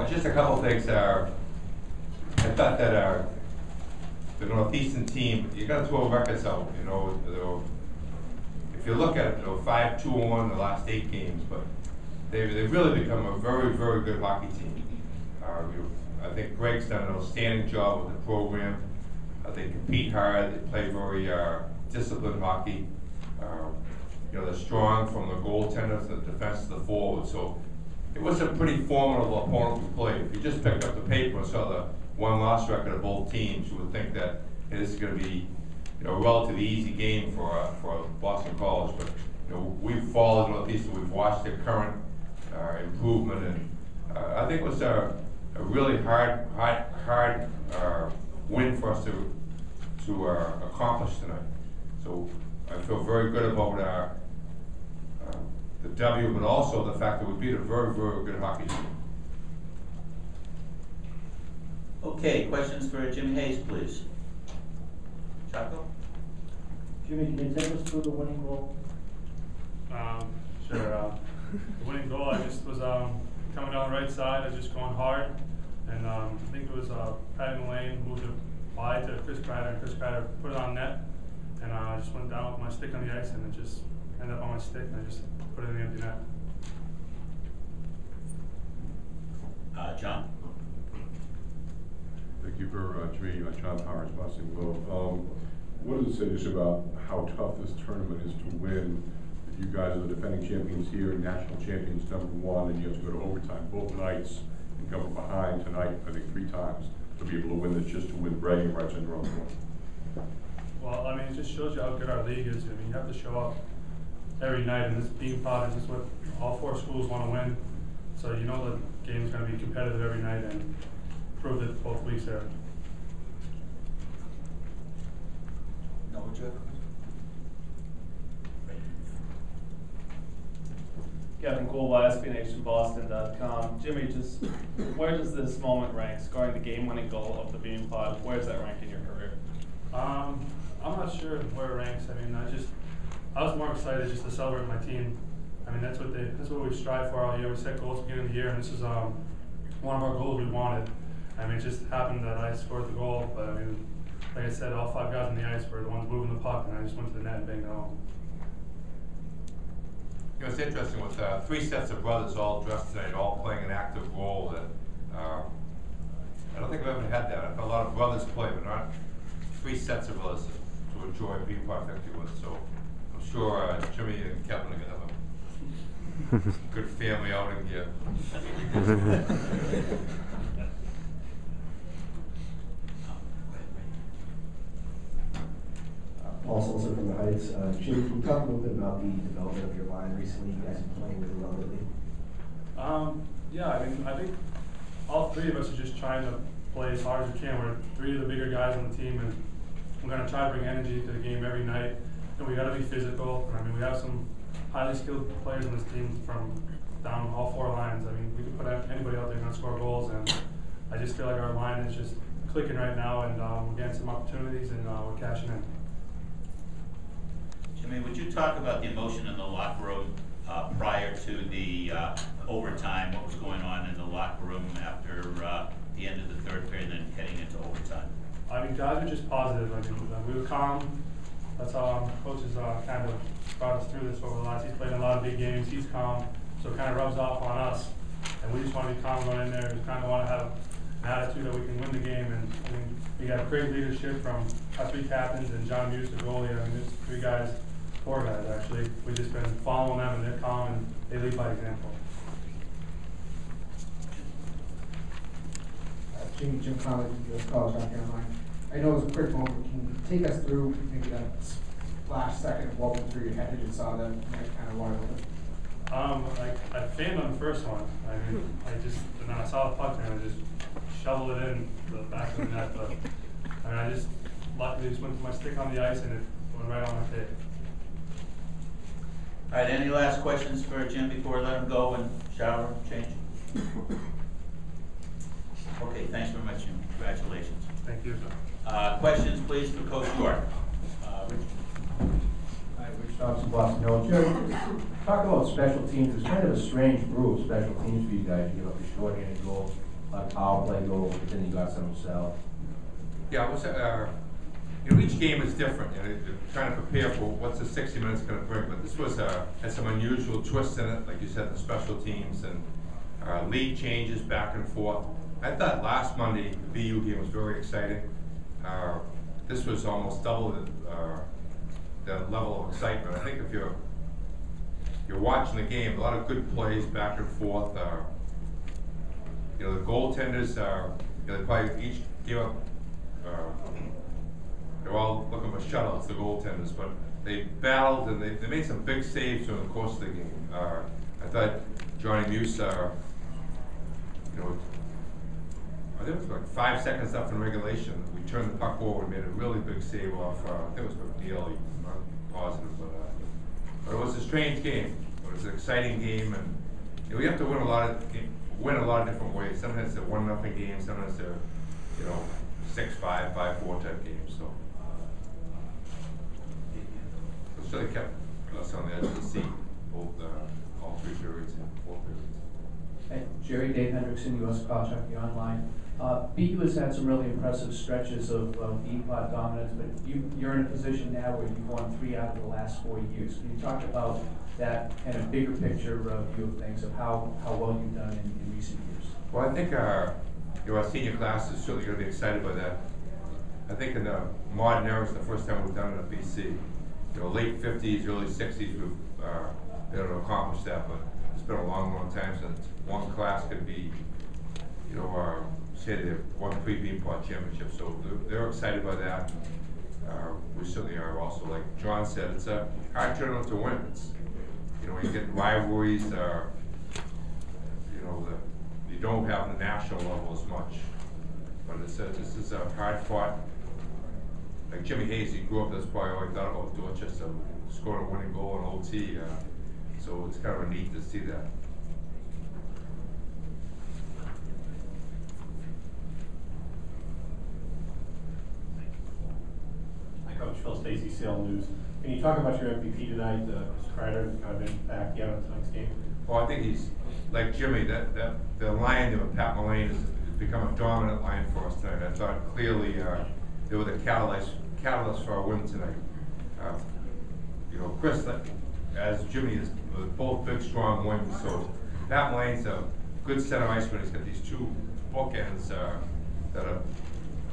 just a couple of things. I thought that the Northeastern team, you got to throw records out. If you look at it, 5-2-1 the last 8 games, but they've really become a very, very good hockey team. I think Greg's done an outstanding job with the program. They compete hard. They play very disciplined hockey. They're strong from the goaltender to the defense to the forward. So it was a pretty formidable opponent we played. If you just picked up the paper and saw the one-loss record of both teams, you would think that this is going to be a relatively easy game for Boston College. But we've followed Northeastern. We've watched their current improvement, and I think it was a really hard win for us to accomplish tonight. So I feel very good about the W, but also the fact that we beat a very, very good hockey team. Okay, questions for Jimmy Hayes, please. Chaco? Jimmy, can you take us through the winning goal? Sure. The winning goal, I just was coming down the right side. I was just going hard, and I think it was Patty in the lane, moved it wide to Chris Kreider, and Chris Kreider put it on net, and I just went down with my stick on the ice, and it just ended up on my stick, and I just put it in the empty net. John? Thank you for Jimmy. John Powers, Boston Globe. What does it say just about how tough this tournament is to win? You guys are the defending champions here, national champions #1, and you have to go to overtime both nights and come from behind tonight, I think 3 times, to be able to win this, just to win bragging rights on your own court. Well, I mean, it just shows you how good our league is. I mean, you have to show up every night, and this Beanpot is what all 4 schools want to win. So the game is going to be competitive every night, and proved it both weeks there. No, would you have a question? Kevin Coolby, SBNationBoston.com. Jimmy, just where does this moment rank? Scoring the game-winning goal of the Beanpot, where does that rank in your career? I'm not sure where it ranks. I mean, I was more excited just to celebrate my team. I mean, that's what we strive for all year. We set goals at the beginning of the year, and this is one of our goals we wanted. I mean, it just happened that I scored the goal, but I mean, like I said, all 5 guys on the ice were the ones moving the puck, and I just went to the net and banged it home. It's interesting with 3 sets of brothers all dressed tonight, all playing an active role. That I don't think I've ever had that. I've had a lot of brothers play, but not 3 sets of brothers to enjoy Beanpot victory with. So I'm sure Jimmy and Kevin are going to have a good family outing here. Paul Solzer from the Heights. Jim, can you talk a little bit about the development of your line recently? You guys have been playing really well lately. Yeah, I mean, I think all 3 of us are just trying to play as hard as we can. We're 3 of the bigger guys on the team, and we're going to try to bring energy to the game every night. And we got to be physical. I mean, we have some highly skilled players on this team from down all 4 lines. I mean, we can put anybody out there and score goals, and I just feel like our line is just clicking right now, and we're getting some opportunities, and we're cashing in. Jimmy, would you talk about the emotion in the locker room prior to the overtime, what was going on in the locker room after the end of the 3rd period and then heading into overtime? I mean, guys were just positive. I mean, we were calm. That's how coaches kind of brought us through this over the last. He's played in a lot of big games. He's calm, so it kind of rubs off on us. And we just want to be calm going in there. We kind of want to have an attitude that we can win the game. And I mean, we got great leadership from our 3 captains and John Muse, the goalie. I mean, there's 3 guys. 4 guys actually. We've just been following them, and they're calm, and they lead by example. Jim College, U.S. College, South Carolina. I know it was a quick moment. Can you take us through maybe that last second of what went through your head as you saw that kind of water? I fanned on the first one. I mean, and then I saw the puck there, and I just shoveled it in the back of the net. But I mean, I just luckily just went to my stick on the ice, and it went right on my tape. All right, any last questions for Jim before we let him go and shower and change? Okay, thanks very much, Jim. Congratulations. Thank you. Questions, please, for Coach York. Rich. Hi, Rich Thompson, Boston College. Talk about special teams. It's kind of a strange brew of special teams for you guys. You give up a short-handed goal, a power play goal, but then you got some yourself. Yeah, it was, you know, each game is different, and they're trying to prepare for what's the 60 minutes gonna bring, but this was, had some unusual twists in it, like you said, the special teams, and league changes back and forth. I thought last Monday, the BU game was very exciting. This was almost double the level of excitement. I think if you're watching the game, a lot of good plays back and forth. You know, the goaltenders are, you know, they probably each gave up, they're all looking for shutouts, the goaltenders, but they battled and they made some big saves during the course of the game. I thought Johnny Muse, you know, I think it was like 5 seconds left in regulation. We turned the puck forward, made a really big save off, I think it was McNeely, I'm not positive, but it was a strange game. It was an exciting game, and you know, we have to win a lot of different ways. Sometimes they're 1-0 games, sometimes they're, you know, 6-5, 5-4 type games. So it really kept us on the edge of the seat, both all 3 periods and 4 periods. Hey, Jerry, Dave Hendrickson, U.S. College Hockey Online. BU has had some really impressive stretches of Beanpot dominance, but you're in a position now where you've won 3 out of the last 4 years. Can you talk about that kind of bigger picture view of things, of how well you've done in recent years? Well, I think our senior class is certainly going to be excited by that. I think in the modern era, it's the first time we've done it at BC. You know, late 50s, early 60s, we've been able to accomplish that, but it's been a long, long time since one class could be, you know, say they've won 3 Beanpot championships, so they're excited by that. We certainly are also, like John said, it's a hard tournament to win. It's, you know, you get rivalries, you know, you don't have the national level as much, but this is a hard fought. Like Jimmy Hayes, he grew up, that's probably all he thought about Dorchester, scoring a winning goal in OT, so it's kind of neat to see that. Coach Phil Stacy, Sail News. Can you talk about your MVP tonight, Chris Kreider, kind of impact he had on tonight's game? Well, I think he's, like Jimmy, the line there with Pat Mullane has become a dominant line for us tonight. I thought clearly they were the catalyst for our win tonight. You know, Chris, as Jimmy is, both big, strong wings, so Pat Mullane's a good center iceman. He's got these 2 bookends that are,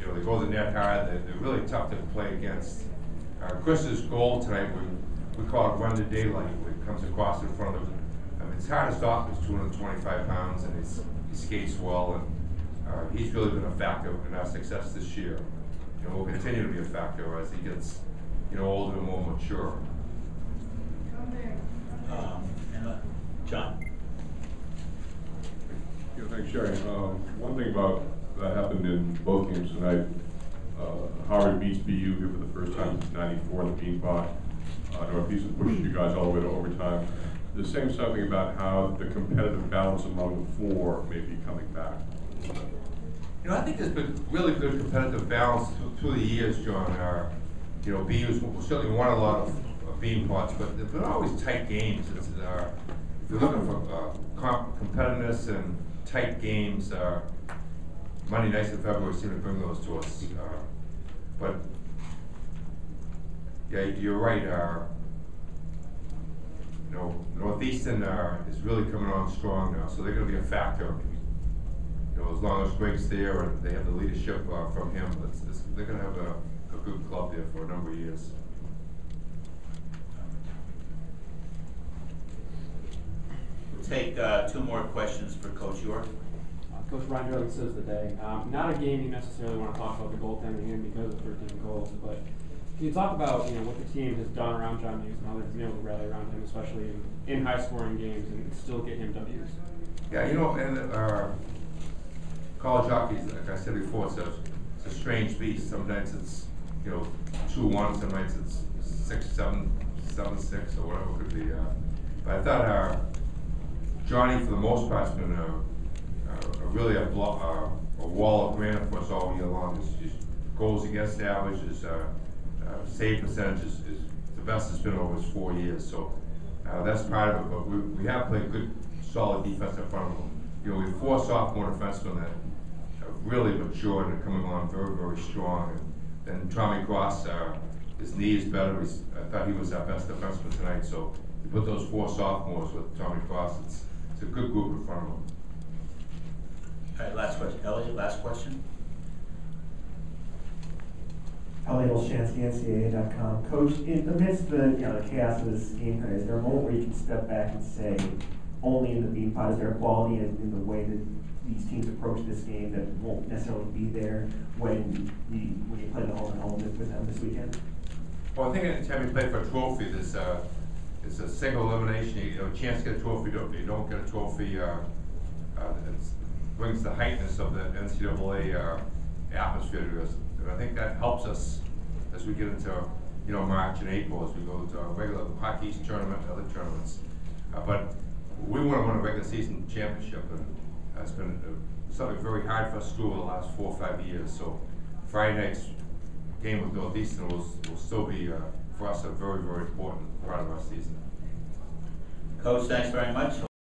you know, they go to the net hard. They're really tough to play against. Chris's goal tonight, we call it run to daylight, where he comes across in front of him. I mean, it's hard to stop. He's 225 pounds, and he skates well, and he's really been a factor in our success this year. You know, will continue to be a factor as he gets, you know, older and more mature. John? Yeah, thanks, Sherry. One thing about that happened in both games tonight. Harvard beats BU here for the first time since '94 in the Beanpot. Northeastern pushes you guys all the way to overtime. They're saying something about how the competitive balance among the 4 may be coming back. You know, I think there's been really good competitive balance through the years, John. You know, BU's certainly won a lot of Beanpots, but they've been always tight games. If you're looking for competitiveness and tight games, Monday nights in February seem to bring those to us. But yeah, you're right. You know, Northeastern is really coming on strong now, so they're going to be a factor. You know, as long as Greg's there and they have the leadership from him, they're going to have a good club there for a number of years. We'll take 2 more questions for Coach York. Coach Ron Jordan says the day. Not a game you necessarily want to talk about the goaltending in because of 13 goals, but can you talk about, you know, what the team has done around John Muse and how they've been able to rally around him, especially in high-scoring games, and still get him W's? Yeah, you know, and college hockey, like I said before, it's a strange beast. Sometimes it's, you know, 2-1, sometimes it's 6-7, 7-6, or whatever it could be. But I thought Johnny, for the most part, has been really a wall of granite for us all year long. His goals against average, his save percentage is the best it's been over his 4 years. So That's part of it, but we have played good, solid defense in front of them. You know, we have 4 sophomore defensemen that have really matured and are coming on very, very strong. And then Tommy Cross, his knee is better. I thought he was our best defenseman tonight, so you put those 4 sophomores with Tommy Cross, it's a good group in front of them. All right, last question. Elliot, last question? Elliot Olshansky, NCAA.com. Coach, in the midst of the chaos of this game tonight, is there a moment where you can step back and say, only in the Beanpot, is there a quality in the way that these teams approach this game that won't necessarily be there when you play the home with them this weekend? Well, I think anytime you play for a trophy, it's a single elimination. You have a chance to get a trophy. You don't get a trophy. It brings the heightness of the NCAA atmosphere to us. And I think that helps us as we get into March and April, as we go to our regular Hockey East tournament and other tournaments. But we want to win a regular season championship, and it's been something very hard for us to do over the last 4 or 5 years. So Friday night's game with Northeastern will still be for us a very, very important part of our season. Coach, thanks very much.